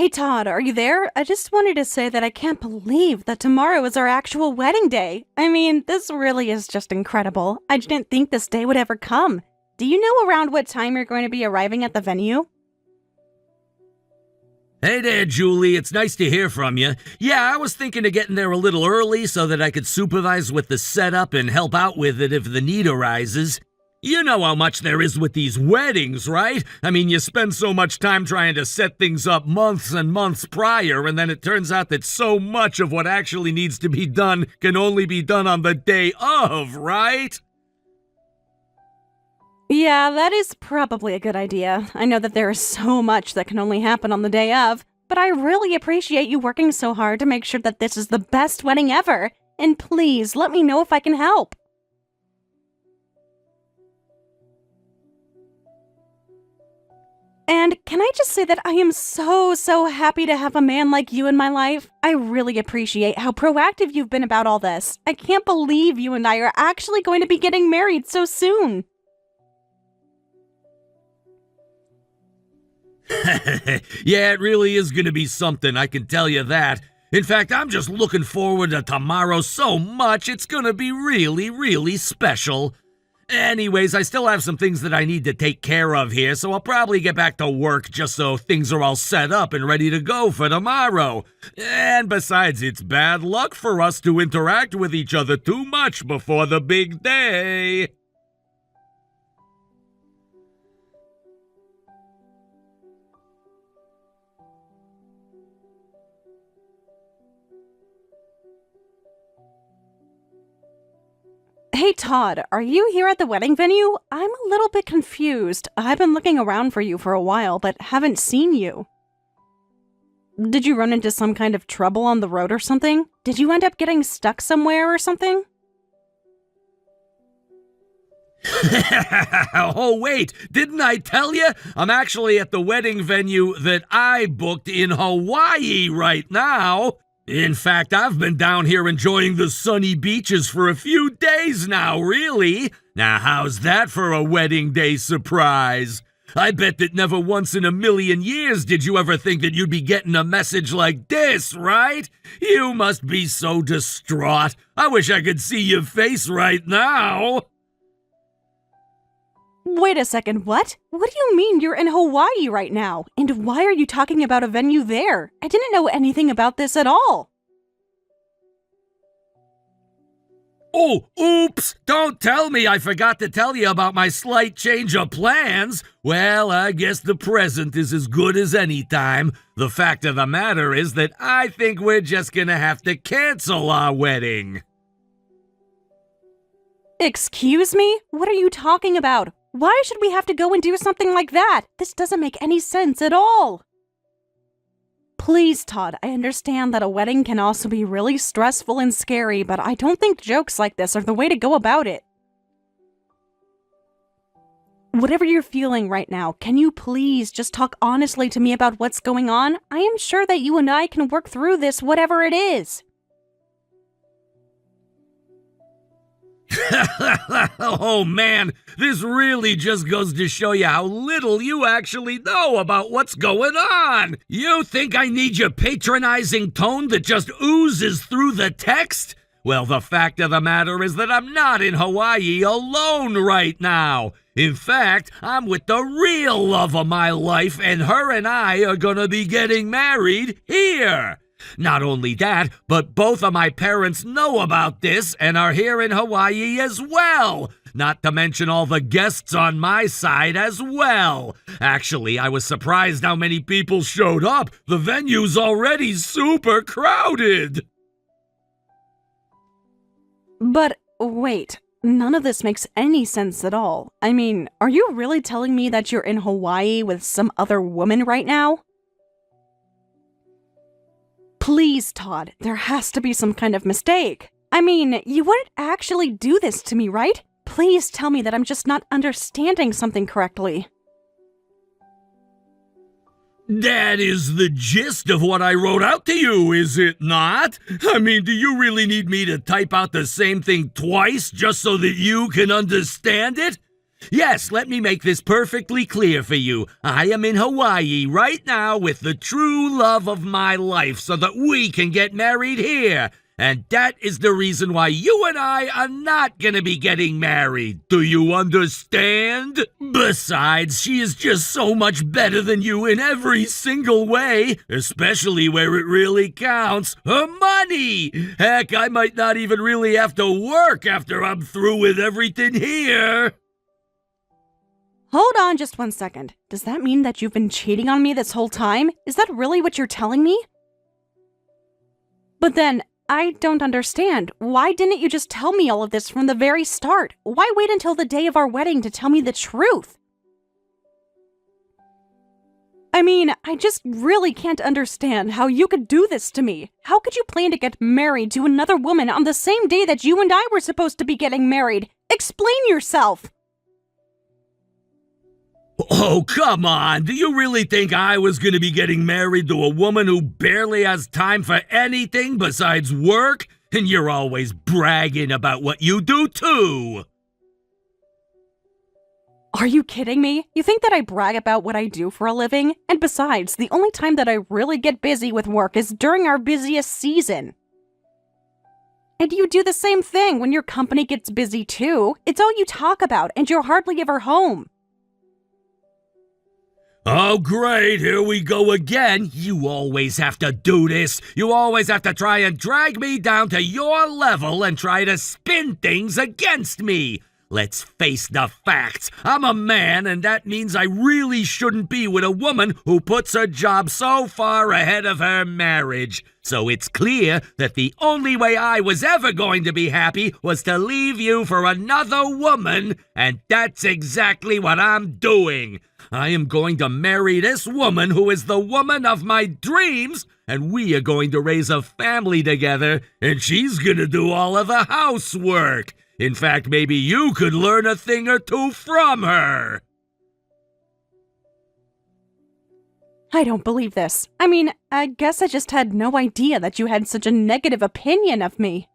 Hey Todd, are you there? I just wanted to say that I can't believe that tomorrow is our actual wedding day. I mean, this really is just incredible. I didn't think this day would ever come. Do you know around what time you're going to be arriving at the venue? Hey there, Julie. It's nice to hear from you. Yeah, I was thinking of getting there a little early so that I could supervise with the setup and help out with it if the need arises. You know how much there is with these weddings, right? I mean, you spend so much time trying to set things up months and months prior, and then it turns out that so much of what actually needs to be done can only be done on the day of, right? Yeah, that is probably a good idea. I know that there is so much that can only happen on the day of, but I really appreciate you working so hard to make sure that this is the best wedding ever. And please, let me know if I can help. And can I just say that I am so happy to have a man like you in my life? I really appreciate how proactive you've been about all this. I can't believe you and I are actually going to be getting married so soon. Yeah, it really is going to be something, I can tell you that. In fact, I'm just looking forward to tomorrow so much, it's going to be really special. Anyways, I still have some things that I need to take care of here, so I'll probably get back to work just so things are all set up and ready to go for tomorrow. And besides, it's bad luck for us to interact with each other too much before the big day. Hey Todd, are you here at the wedding venue? I'm a little bit confused. I've been looking around for you for a while, but haven't seen you. Did you run into some kind of trouble on the road or something? Did you end up getting stuck somewhere or something? Oh, wait, didn't I tell you? I'm actually at the wedding venue that I booked in Hawaii right now. In fact, I've been down here enjoying the sunny beaches for a few days now, really. Now, how's that for a wedding day surprise? I bet that never once in a million years did you ever think that you'd be getting a message like this, right? You must be so distraught. I wish I could see your face right now. Wait a second, what? What do you mean you're in Hawaii right now? And why are you talking about a venue there? I didn't know anything about this at all. Oh, oops! Don't tell me I forgot to tell you about my slight change of plans. Well, I guess the present is as good as any time. The fact of the matter is that I think we're just gonna have to cancel our wedding. Excuse me? What are you talking about? Why should we have to go and do something like that? This doesn't make any sense at all. Please, Todd, I understand that a wedding can also be really stressful and scary, but I don't think jokes like this are the way to go about it. Whatever you're feeling right now, can you please just talk honestly to me about what's going on? I am sure that you and I can work through this, whatever it is. Oh man, this really just goes to show you how little you actually know about what's going on. You think I need your patronizing tone that just oozes through the text? Well, the fact of the matter is that I'm not in Hawaii alone right now. In fact, I'm with the real love of my life, and her and I are gonna be getting married here. Not only that, but both of my parents know about this and are here in Hawaii as well. Not to mention all the guests on my side as well. Actually, I was surprised how many people showed up. The venue's already super crowded. But wait, none of this makes any sense at all. I mean, are you really telling me that you're in Hawaii with some other woman right now? Please, Todd, there has to be some kind of mistake. I mean, you wouldn't actually do this to me, right? Please tell me that I'm just not understanding something correctly. That is the gist of what I wrote out to you, is it not? I mean, do you really need me to type out the same thing twice just so that you can understand it? Yes, let me make this perfectly clear for you. I am in Hawaii right now with the true love of my life so that we can get married here. And that is the reason why you and I are not gonna be getting married. Do you understand? Besides, she is just so much better than you in every single way, especially where it really counts, her money. Heck, I might not even really have to work after I'm through with everything here. Hold on just 1 second. Does that mean that you've been cheating on me this whole time? Is that really what you're telling me? But then, I don't understand. Why didn't you just tell me all of this from the very start? Why wait until the day of our wedding to tell me the truth? I mean, I just really can't understand how you could do this to me. How could you plan to get married to another woman on the same day that you and I were supposed to be getting married? Explain yourself! Oh, come on. Do you really think I was going to be getting married to a woman who barely has time for anything besides work? And you're always bragging about what you do, too. Are you kidding me? You think that I brag about what I do for a living? And besides, the only time that I really get busy with work is during our busiest season. And you do the same thing when your company gets busy, too. It's all you talk about, and you're hardly ever home. Oh, great, here we go again. You always have to do this. You always have to try and drag me down to your level and try to spin things against me. Let's face the facts. I'm a man, and that means I really shouldn't be with a woman who puts her job so far ahead of her marriage. So it's clear that the only way I was ever going to be happy was to leave you for another woman, and that's exactly what I'm doing. I am going to marry this woman who is the woman of my dreams, and we are going to raise a family together, and she's going to do all of the housework. In fact, maybe you could learn a thing or two from her. I don't believe this. I mean, I guess I just had no idea that you had such a negative opinion of me.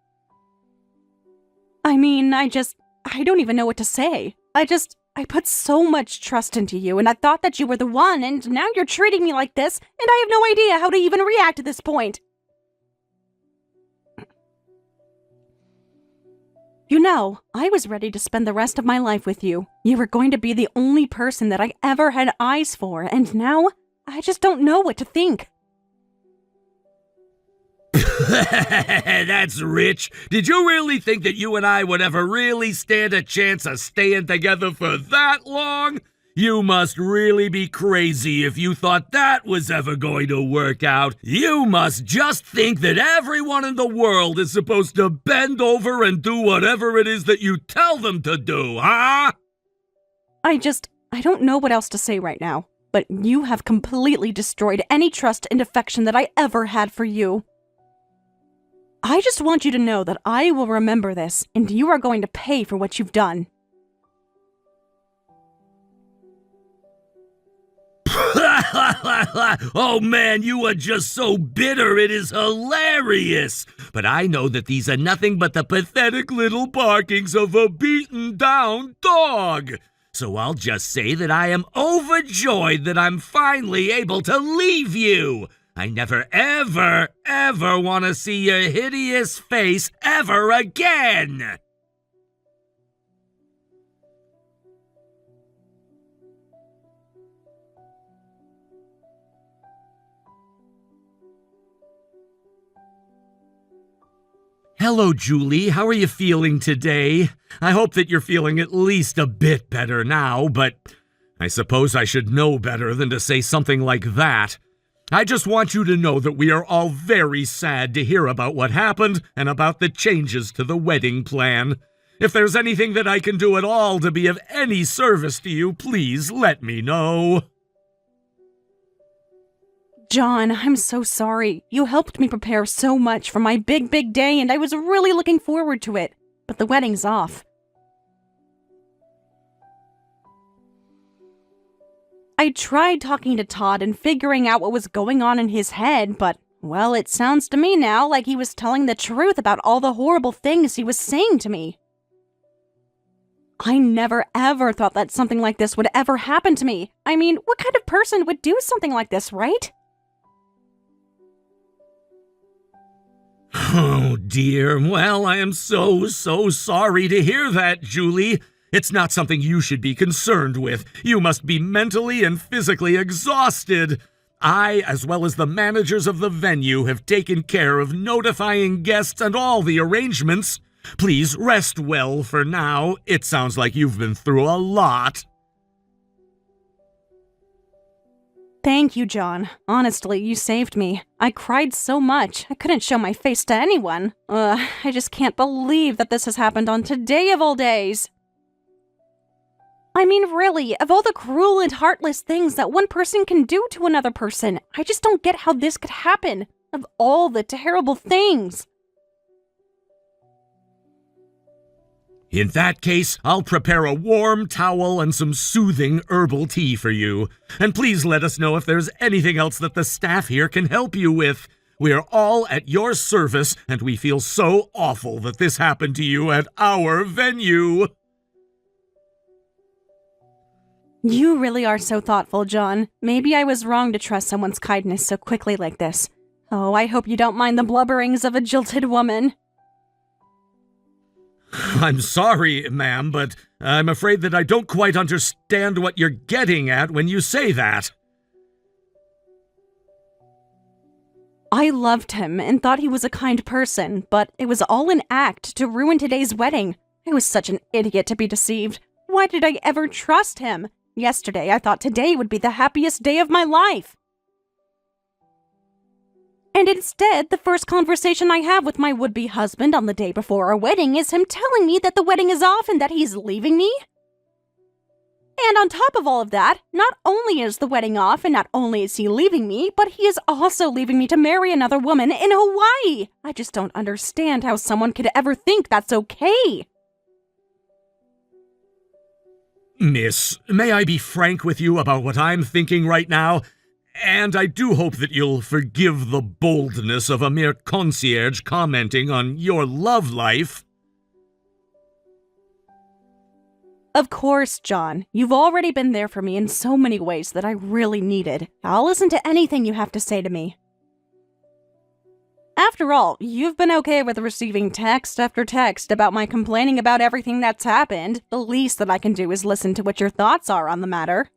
I mean, I don't even know what to say. I put so much trust into you, and I thought that you were the one, and now you're treating me like this, and I have no idea how to even react at this point. You know, I was ready to spend the rest of my life with you. You were going to be the only person that I ever had eyes for, and now, I just don't know what to think. That's rich. Did you really think that you and I would ever really stand a chance of staying together for that long? You must really be crazy if you thought that was ever going to work out. You must just think that everyone in the world is supposed to bend over and do whatever it is that you tell them to do, huh? I don't know what else to say right now, but you have completely destroyed any trust and affection that I ever had for you. I just want you to know that I will remember this, and you are going to pay for what you've done. Oh man, you are just so bitter, it is hilarious. But I know that these are nothing but the pathetic little barkings of a beaten down dog. So I'll just say that I am overjoyed that I'm finally able to leave you. I never, ever, ever want to see your hideous face ever again. Hello, Julie. How are you feeling today? I hope that you're feeling at least a bit better now, but I suppose I should know better than to say something like that. I just want you to know that we are all very sad to hear about what happened and about the changes to the wedding plan. If there's anything that I can do at all to be of any service to you, please let me know. John, I'm so sorry. You helped me prepare so much for my big, big day, and I was really looking forward to it. But the wedding's off. I tried talking to Todd and figuring out what was going on in his head, but, well, it sounds to me now like he was telling the truth about all the horrible things he was saying to me. I never ever thought that something like this would ever happen to me. I mean, what kind of person would do something like this, right? Oh, dear. Well, I am so sorry to hear that, Julie. It's not something you should be concerned with. You must be mentally and physically exhausted. I, as well as the managers of the venue, have taken care of notifying guests and all the arrangements. Please rest well for now. It sounds like you've been through a lot. Thank you, John. Honestly, you saved me. I cried so much, I couldn't show my face to anyone. I just can't believe that this has happened on today of all days. I mean, really, of all the cruel and heartless things that one person can do to another person, I just don't get how this could happen. Of all the terrible things. In that case, I'll prepare a warm towel and some soothing herbal tea for you. And please let us know if there's anything else that the staff here can help you with. We're all at your service, and we feel so awful that this happened to you at our venue. You really are so thoughtful, John. Maybe I was wrong to trust someone's kindness so quickly like this. Oh, I hope you don't mind the blubberings of a jilted woman. I'm sorry, ma'am, but I'm afraid that I don't quite understand what you're getting at when you say that. I loved him and thought he was a kind person, but it was all an act to ruin today's wedding. I was such an idiot to be deceived. Why did I ever trust him? Yesterday, I thought today would be the happiest day of my life. And instead, the first conversation I have with my would-be husband on the day before our wedding is him telling me that the wedding is off and that he's leaving me. And on top of all of that, not only is the wedding off and not only is he leaving me, but he is also leaving me to marry another woman in Hawaii. I just don't understand how someone could ever think that's okay. Miss, may I be frank with you about what I'm thinking right now? And I do hope that you'll forgive the boldness of a mere concierge commenting on your love life. Of course, John. You've already been there for me in so many ways that I really needed. I'll listen to anything you have to say to me. After all, you've been okay with receiving text after text about my complaining about everything that's happened. The least that I can do is listen to what your thoughts are on the matter.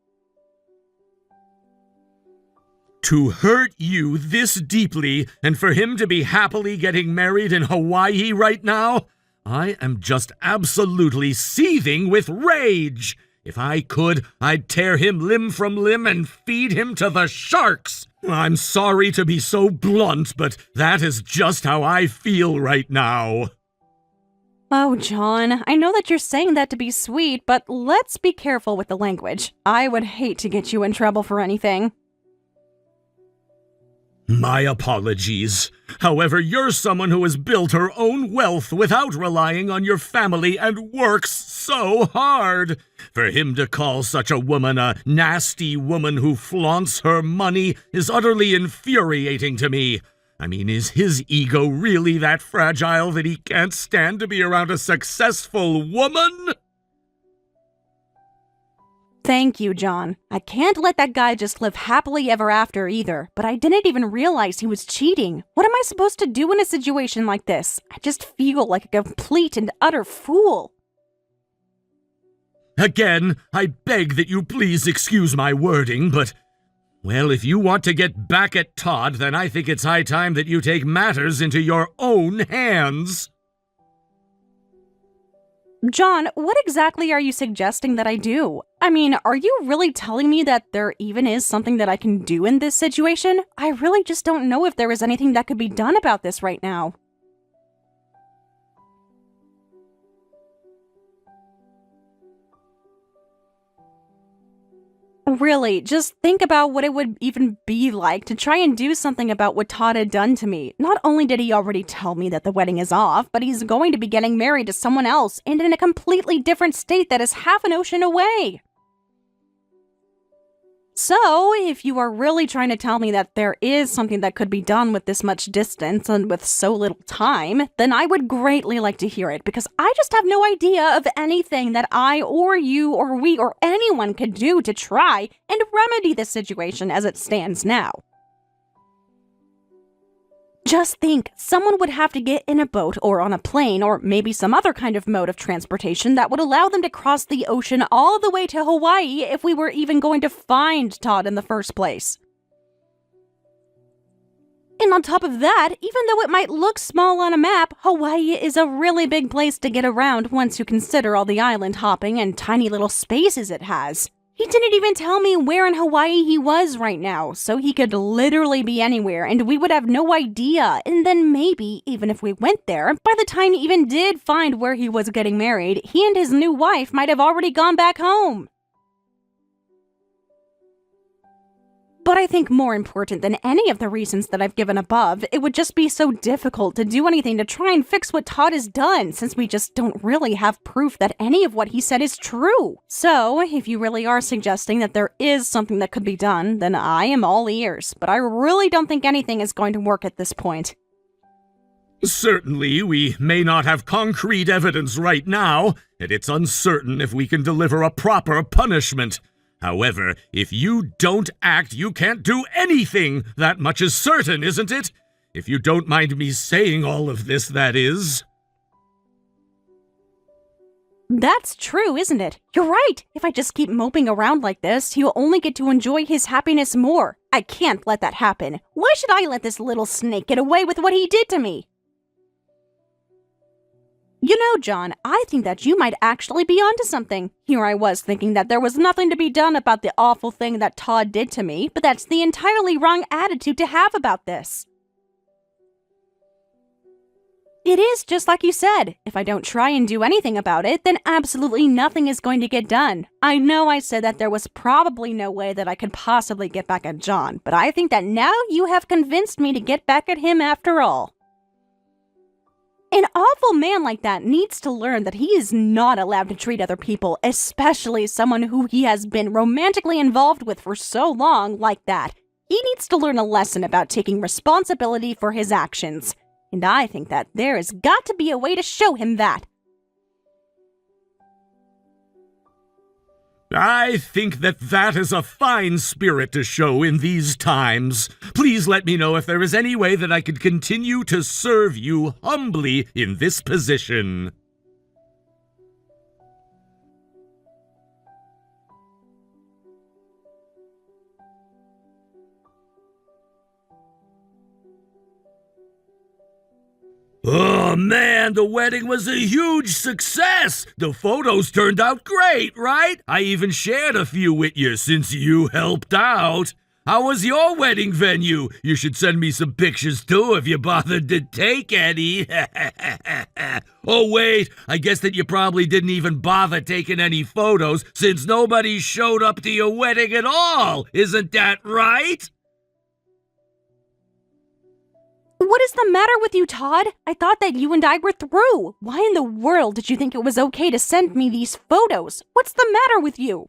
To hurt you this deeply, and for him to be happily getting married in Hawaii right now, I am just absolutely seething with rage. If I could, I'd tear him limb from limb and feed him to the sharks. I'm sorry to be so blunt, but that is just how I feel right now. Oh, John, I know that you're saying that to be sweet, but let's be careful with the language. I would hate to get you in trouble for anything. My apologies. However, you're someone who has built her own wealth without relying on your family and works so hard. For him to call such a woman a nasty woman who flaunts her money is utterly infuriating to me. I mean, is his ego really that fragile that he can't stand to be around a successful woman? Thank you, John. I can't let that guy just live happily ever after either, but I didn't even realize he was cheating. What am I supposed to do in a situation like this? I just feel like a complete and utter fool. Again, I beg that you please excuse my wording, but, well, if you want to get back at Todd, then I think it's high time that you take matters into your own hands. John, what exactly are you suggesting that I do? I mean, are you really telling me that there even is something that I can do in this situation? I really just don't know if there is anything that could be done about this right now. Really, just think about what it would even be like to try and do something about what Todd had done to me. Not only did he already tell me that the wedding is off, but he's going to be getting married to someone else and in a completely different state that is half an ocean away. So, if you are really trying to tell me that there is something that could be done with this much distance and with so little time, then I would greatly like to hear it, because I just have no idea of anything that I or you or we or anyone could do to try and remedy the situation as it stands now. Just think, someone would have to get in a boat or on a plane or maybe some other kind of mode of transportation that would allow them to cross the ocean all the way to Hawaii if we were even going to find Todd in the first place. And on top of that, even though it might look small on a map, Hawaii is a really big place to get around once you consider all the island hopping and tiny little spaces it has. He didn't even tell me where in Hawaii he was right now, so he could literally be anywhere and we would have no idea. And then maybe, even if we went there, by the time he even did find where he was getting married, he and his new wife might have already gone back home. But I think more important than any of the reasons that I've given above, it would just be so difficult to do anything to try and fix what Todd has done, since we just don't really have proof that any of what he said is true. So, if you really are suggesting that there is something that could be done, then I am all ears, but I really don't think anything is going to work at this point. Certainly, we may not have concrete evidence right now, and it's uncertain if we can deliver a proper punishment. However, if you don't act, you can't do anything. That much is certain, isn't it? If you don't mind me saying all of this, that is. That's true, isn't it? You're right. If I just keep moping around like this, he'll only get to enjoy his happiness more. I can't let that happen. Why should I let this little snake get away with what he did to me? You know, John, I think that you might actually be onto something. Here I was thinking that there was nothing to be done about the awful thing that Todd did to me, but that's the entirely wrong attitude to have about this. It is just like you said. If I don't try and do anything about it, then absolutely nothing is going to get done. I know I said that there was probably no way that I could possibly get back at John, but I think that now you have convinced me to get back at him after all. An awful man like that needs to learn that he is not allowed to treat other people, especially someone who he has been romantically involved with for so long, like that. He needs to learn a lesson about taking responsibility for his actions. And I think that there has got to be a way to show him that. I think that is a fine spirit to show in these times. Please let me know if there is any way that I could continue to serve you humbly in this position. Oh man, the wedding was a huge success! The photos turned out great, right? I even shared a few with you since you helped out. How was your wedding venue? You should send me some pictures too if you bothered to take any. Oh wait, I guess that you probably didn't even bother taking any photos since nobody showed up to your wedding at all. Isn't that right? What is the matter with you, Todd? I thought that you and I were through. Why in the world did you think it was okay to send me these photos? What's the matter with you?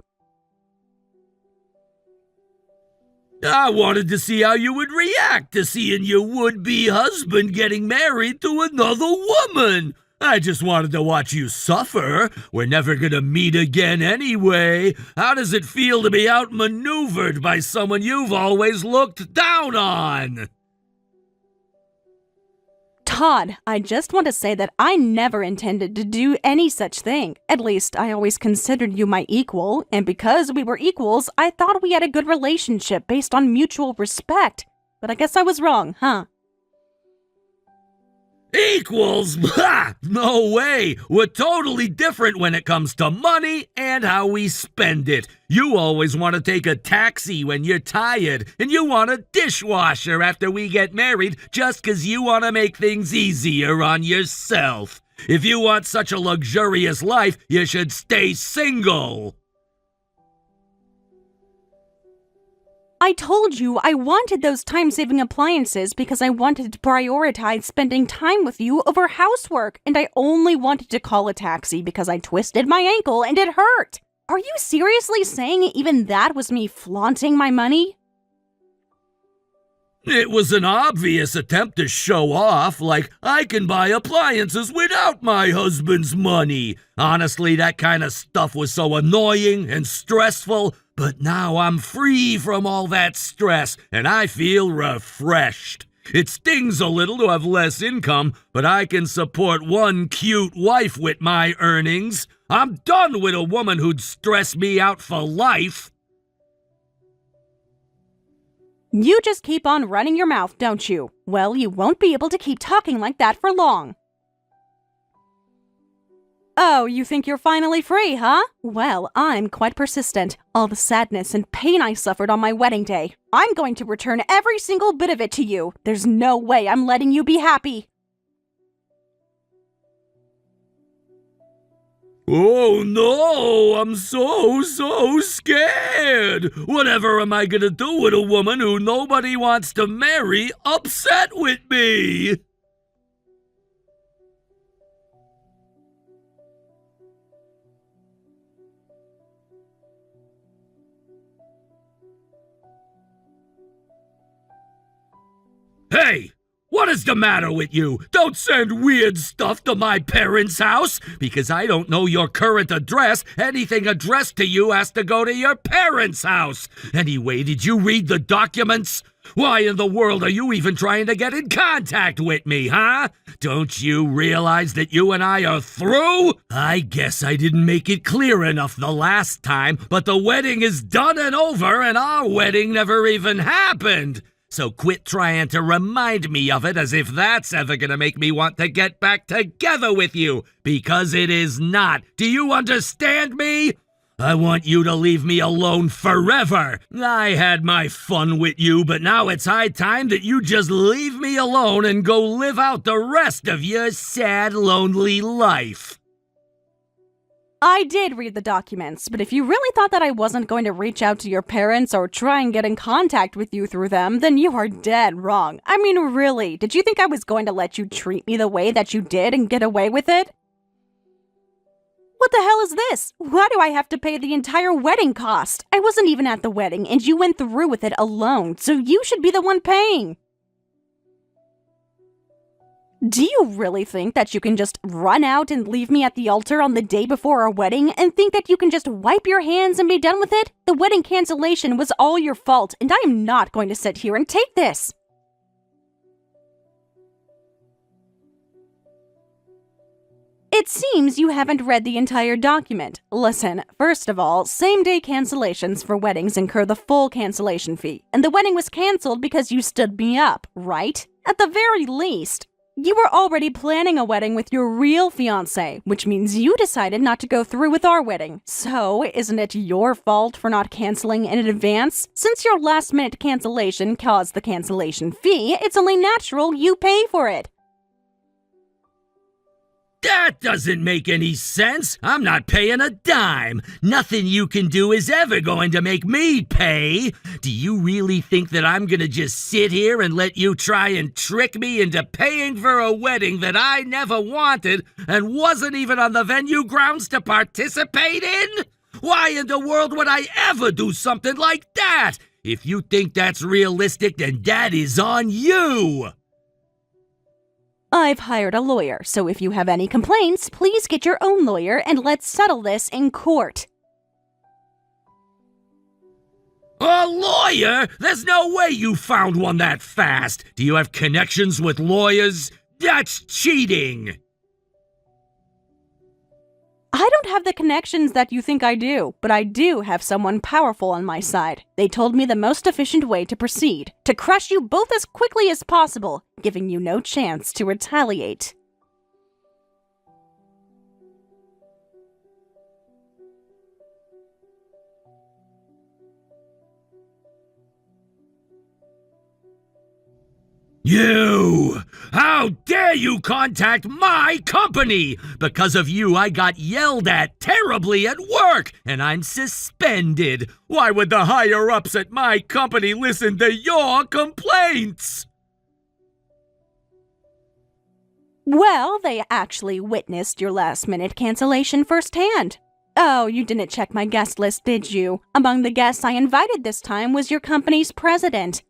I wanted to see how you would react to seeing your would-be husband getting married to another woman. I just wanted to watch you suffer. We're never gonna meet again anyway. How does it feel to be outmaneuvered by someone you've always looked down on? Todd, I just want to say that I never intended to do any such thing. At least, I always considered you my equal, and because we were equals, I thought we had a good relationship based on mutual respect. But I guess I was wrong, huh? Equals? Ha! No way! We're totally different when it comes to money and how we spend it. You always want to take a taxi when you're tired, and you want a dishwasher after we get married just 'cause you want to make things easier on yourself. If you want such a luxurious life, you should stay single. I told you I wanted those time-saving appliances because I wanted to prioritize spending time with you over housework, and I only wanted to call a taxi because I twisted my ankle and it hurt. Are you seriously saying even that was me flaunting my money? It was an obvious attempt to show off, like I can buy appliances without my husband's money. Honestly, that kind of stuff was so annoying and stressful, but now I'm free from all that stress and I feel refreshed. It stings a little to have less income, but I can support one cute wife with my earnings. I'm done with a woman who'd stress me out for life. You just keep on running your mouth, don't you? Well, you won't be able to keep talking like that for long. Oh, you think you're finally free, huh? Well, I'm quite persistent. All the sadness and pain I suffered on my wedding day, I'm going to return every single bit of it to you. There's no way I'm letting you be happy. Oh no, I'm so scared. Whatever am I gonna do with a woman who nobody wants to marry upset with me? Hey! What is the matter with you? Don't send weird stuff to my parents' house. Because I don't know your current address, anything addressed to you has to go to your parents' house. Anyway, did you read the documents? Why in the world are you even trying to get in contact with me, huh? Don't you realize that you and I are through? I guess I didn't make it clear enough the last time, but the wedding is done and over and our wedding never even happened. So quit trying to remind me of it as if that's ever gonna make me want to get back together with you, because it is not. Do you understand me? I want you to leave me alone forever. I had my fun with you, but now it's high time that you just leave me alone and go live out the rest of your sad, lonely life. I did read the documents, but if you really thought that I wasn't going to reach out to your parents or try and get in contact with you through them, then you are dead wrong. I mean, really, did you think I was going to let you treat me the way that you did and get away with it? What the hell is this? Why do I have to pay the entire wedding cost? I wasn't even at the wedding, and you went through with it alone, so you should be the one paying. Do you really think that you can just run out and leave me at the altar on the day before our wedding and think that you can just wipe your hands and be done with it? The wedding cancellation was all your fault, and I am not going to sit here and take this. It seems you haven't read the entire document. Listen, first of all, same-day cancellations for weddings incur the full cancellation fee, and the wedding was canceled because you stood me up, right? At the very least. You were already planning a wedding with your real fiancé, which means you decided not to go through with our wedding. So, isn't it your fault for not canceling in advance? Since your last-minute cancellation caused the cancellation fee, it's only natural you pay for it. That doesn't make any sense. I'm not paying a dime. Nothing you can do is ever going to make me pay. Do you really think that I'm gonna just sit here and let you try and trick me into paying for a wedding that I never wanted and wasn't even on the venue grounds to participate in? Why in the world would I ever do something like that? If you think that's realistic, then that is on you. I've hired a lawyer, so if you have any complaints, please get your own lawyer and let's settle this in court. A lawyer? There's no way you found one that fast. Do you have connections with lawyers? That's cheating. I don't have the connections that you think I do, but I do have someone powerful on my side. They told me the most efficient way to proceed, to crush you both as quickly as possible, giving you no chance to retaliate. You! How dare you contact my company! Because of you, I got yelled at terribly at work, and I'm suspended. Why would the higher-ups at my company listen to your complaints? Well, they actually witnessed your last-minute cancellation firsthand. Oh, you didn't check my guest list, did you? Among the guests I invited this time was your company's president.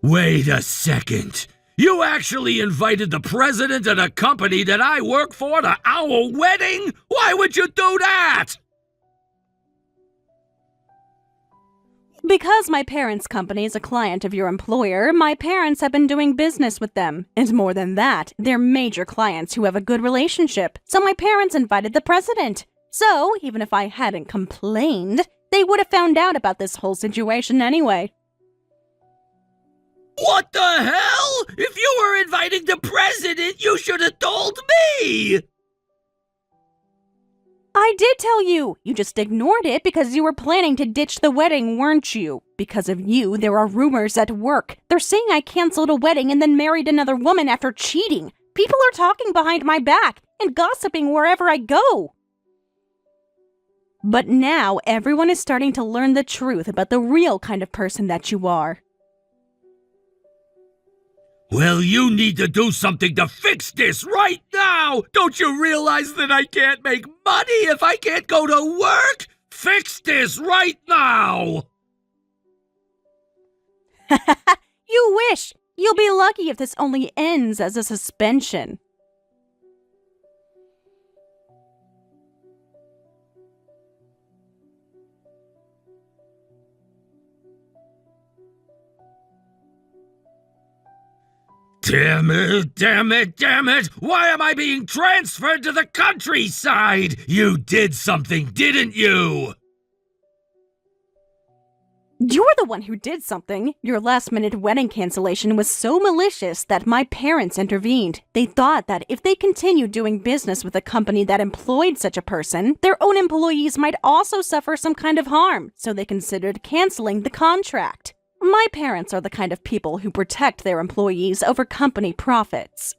Wait a second. You actually invited the president of the company that I work for to our wedding? Why would you do that? Because my parents' company is a client of your employer, my parents have been doing business with them. And more than that, they're major clients who have a good relationship. So my parents invited the president. So, even if I hadn't complained, they would have found out about this whole situation anyway. What the hell? If you were inviting the president, you should have told me! I did tell you! You just ignored it because you were planning to ditch the wedding, weren't you? Because of you, there are rumors at work. They're saying I canceled a wedding and then married another woman after cheating. People are talking behind my back and gossiping wherever I go. But now, everyone is starting to learn the truth about the real kind of person that you are. Well, you need to do something to fix this right now! Don't you realize that I can't make money if I can't go to work? Fix this right now! You wish! You'll be lucky if this only ends as a suspension. Damn it, damn it, damn it! Why am I being transferred to the countryside? You did something, didn't you? You're the one who did something. Your last-minute wedding cancellation was so malicious that my parents intervened. They thought that if they continued doing business with a company that employed such a person, their own employees might also suffer some kind of harm, so they considered canceling the contract. My parents are the kind of people who protect their employees over company profits.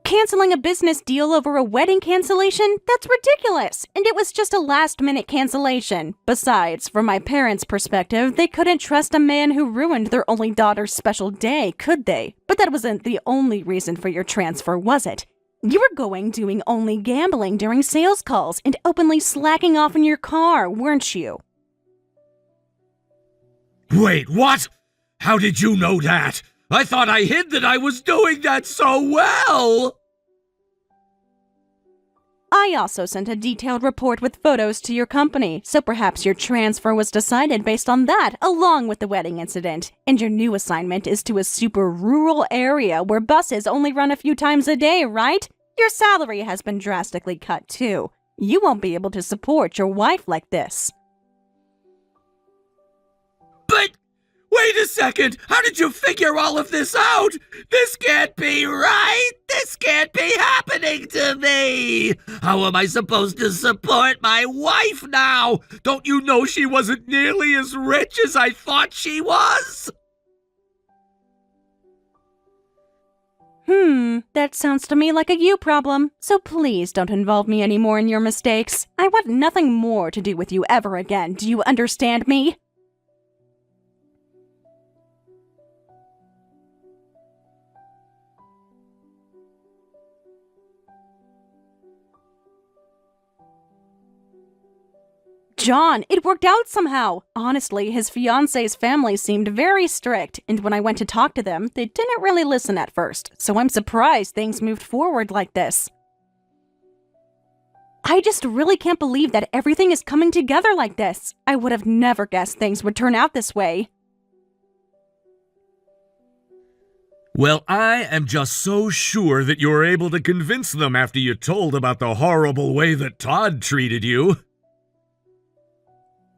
Canceling a business deal over a wedding cancellation? That's ridiculous! And it was just a last-minute cancellation. Besides, from my parents' perspective, they couldn't trust a man who ruined their only daughter's special day, could they? But that wasn't the only reason for your transfer, was it? You were doing only gambling during sales calls and openly slacking off in your car, weren't you? Wait, what? How did you know that? I thought I hid that I was doing that so well! I also sent a detailed report with photos to your company, so perhaps your transfer was decided based on that, along with the wedding incident. And your new assignment is to a super rural area where buses only run a few times a day, right? Your salary has been drastically cut too. You won't be able to support your wife like this. But, wait a second! How did you figure all of this out? This can't be right! This can't be happening to me! How am I supposed to support my wife now? Don't you know she wasn't nearly as rich as I thought she was? That sounds to me like a you problem. So please don't involve me anymore in your mistakes. I want nothing more to do with you ever again. Do you understand me? John, it worked out somehow. Honestly, his fiancé's family seemed very strict, and when I went to talk to them, they didn't really listen at first, so I'm surprised things moved forward like this. I just really can't believe that everything is coming together like this. I would have never guessed things would turn out this way. Well, I am just so sure that you were able to convince them after you told about the horrible way that Todd treated you.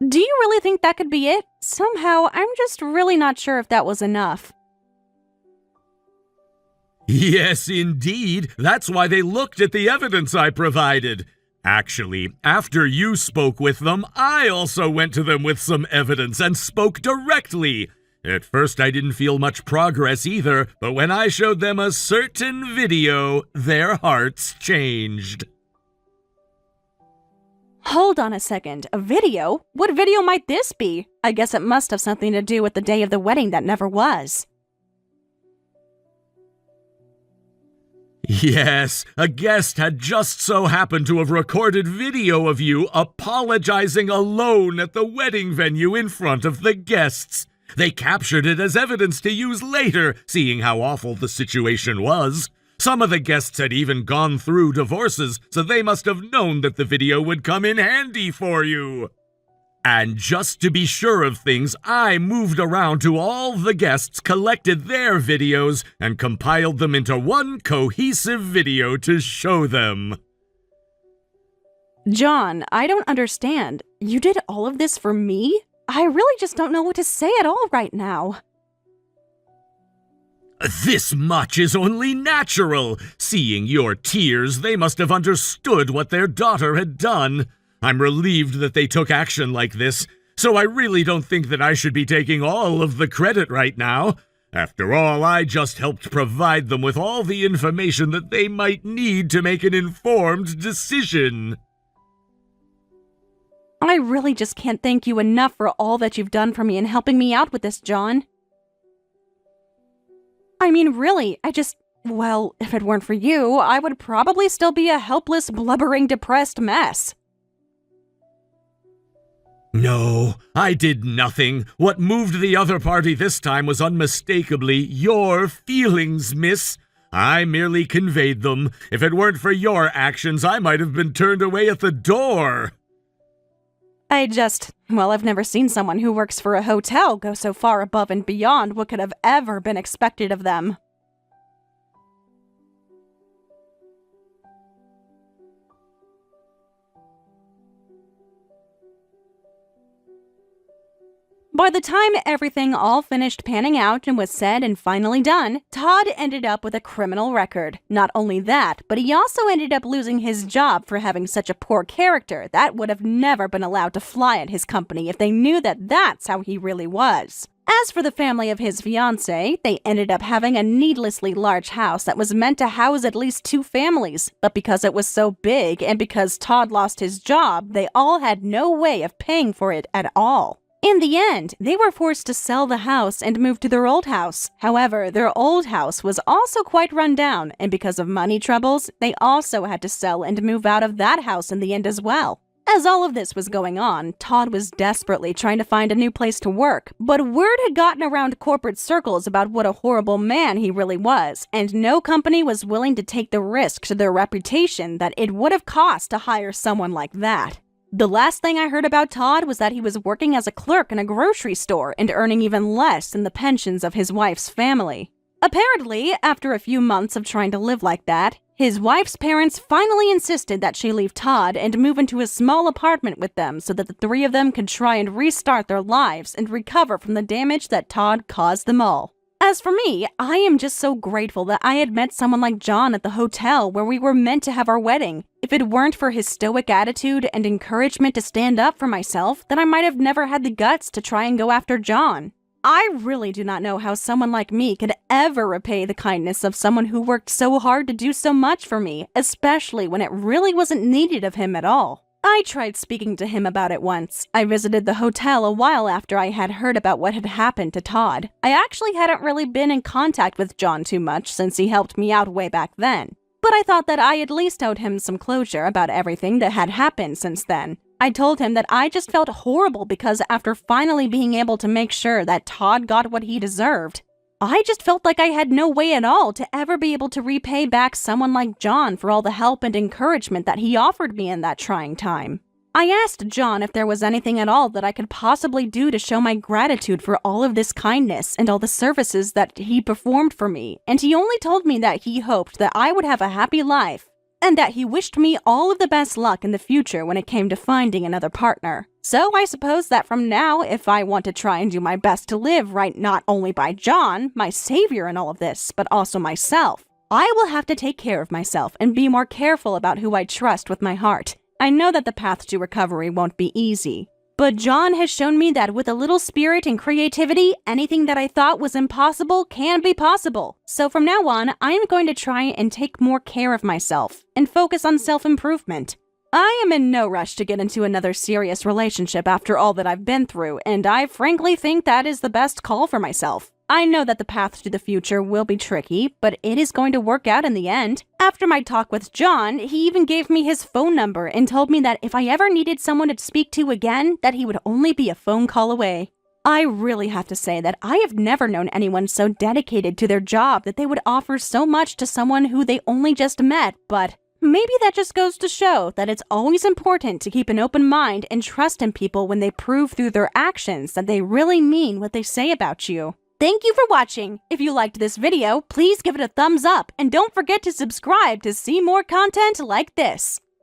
Do you really think that could be it? Somehow, I'm just really not sure if that was enough. Yes, indeed. That's why they looked at the evidence I provided. Actually, after you spoke with them, I also went to them with some evidence and spoke directly. At first, I didn't feel much progress either, but when I showed them a certain video, their hearts changed. Hold on a second, a video? What video might this be? I guess it must have something to do with the day of the wedding that never was. Yes, a guest had just so happened to have recorded video of you apologizing alone at the wedding venue in front of the guests. They captured it as evidence to use later, seeing how awful the situation was. Some of the guests had even gone through divorces, so they must have known that the video would come in handy for you. And just to be sure of things, I moved around to all the guests, collected their videos, and compiled them into one cohesive video to show them. John, I don't understand. You did all of this for me? I really just don't know what to say at all right now. This much is only natural. Seeing your tears, they must have understood what their daughter had done. I'm relieved that they took action like this, so I really don't think that I should be taking all of the credit right now. After all, I just helped provide them with all the information that they might need to make an informed decision. I really just can't thank you enough for all that you've done for me and helping me out with this, John. I mean, really, well, if it weren't for you, I would probably still be a helpless, blubbering, depressed mess. No, I did nothing. What moved the other party this time was unmistakably your feelings, miss. I merely conveyed them. If it weren't for your actions, I might have been turned away at the door. I've never seen someone who works for a hotel go so far above and beyond what could have ever been expected of them. By the time everything all finished panning out and was said and finally done, Todd ended up with a criminal record. Not only that, but he also ended up losing his job for having such a poor character that would have never been allowed to fly at his company if they knew that that's how he really was. As for the family of his fiancée, they ended up having a needlessly large house that was meant to house at least 2 families, but because it was so big and because Todd lost his job, they all had no way of paying for it at all. In the end, they were forced to sell the house and move to their old house. However, their old house was also quite run down, and because of money troubles, they also had to sell and move out of that house in the end as well. As all of this was going on, Todd was desperately trying to find a new place to work, but word had gotten around corporate circles about what a horrible man he really was, and no company was willing to take the risk to their reputation that it would have cost to hire someone like that. The last thing I heard about Todd was that he was working as a clerk in a grocery store and earning even less than the pensions of his wife's family. Apparently, after a few months of trying to live like that, his wife's parents finally insisted that she leave Todd and move into a small apartment with them so that the 3 of them could try and restart their lives and recover from the damage that Todd caused them all. As for me, I am just so grateful that I had met someone like John at the hotel where we were meant to have our wedding. If it weren't for his stoic attitude and encouragement to stand up for myself, then I might have never had the guts to try and go after John. I really do not know how someone like me could ever repay the kindness of someone who worked so hard to do so much for me, especially when it really wasn't needed of him at all. I tried speaking to him about it once. I visited the hotel a while after I had heard about what had happened to Todd. I actually hadn't really been in contact with John too much since he helped me out way back then. But I thought that I at least owed him some closure about everything that had happened since then. I told him that I just felt horrible because after finally being able to make sure that Todd got what he deserved, I just felt like I had no way at all to ever be able to repay back someone like John for all the help and encouragement that he offered me in that trying time. I asked John if there was anything at all that I could possibly do to show my gratitude for all of this kindness and all the services that he performed for me, and he only told me that he hoped that I would have a happy life and that he wished me all of the best luck in the future when it came to finding another partner. So I suppose that from now, if I want to try and do my best to live right not only by John, my savior in all of this, but also myself, I will have to take care of myself and be more careful about who I trust with my heart. I know that the path to recovery won't be easy, but John has shown me that with a little spirit and creativity, anything that I thought was impossible can be possible. So from now on, I am going to try and take more care of myself and focus on self-improvement. I am in no rush to get into another serious relationship after all that I've been through, and I frankly think that is the best call for myself. I know that the path to the future will be tricky, but it is going to work out in the end. After my talk with John, he even gave me his phone number and told me that if I ever needed someone to speak to again, that he would only be a phone call away. I really have to say that I have never known anyone so dedicated to their job that they would offer so much to someone who they only just met, but maybe that just goes to show that it's always important to keep an open mind and trust in people when they prove through their actions that they really mean what they say about you. Thank you for watching. If you liked this video, please give it a thumbs up and don't forget to subscribe to see more content like this.